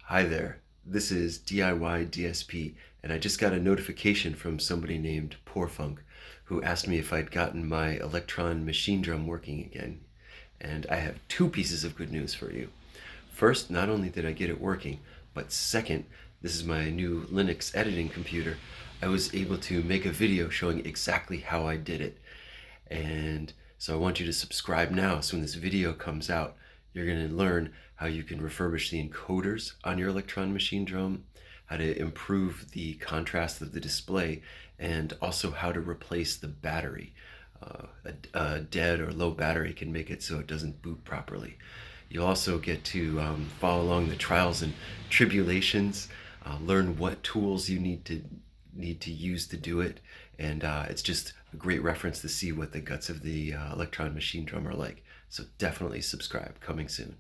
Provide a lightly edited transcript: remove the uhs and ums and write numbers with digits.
Hi there, this is DIY DSP, and I just got a notification from somebody named Poorfunk who asked me if I'd gotten my Elektron Machinedrum working again. And I have two pieces of good news for you. First, not only did I get it working, but second, this is my new Linux editing computer. I was able to make a video showing exactly how I did it. And so I want you to subscribe now, so when this video comes out, you're going to learn how you can refurbish the encoders on your Elektron Machinedrum, how to improve the contrast of the display, and also how to replace the battery. A dead or low battery can make it so it doesn't boot properly. You'll also get to follow along the trials and tribulations, learn what tools you need to use to do it, and it's just a great reference to see what the guts of the Elektron Machinedrum are like. So definitely subscribe, coming soon.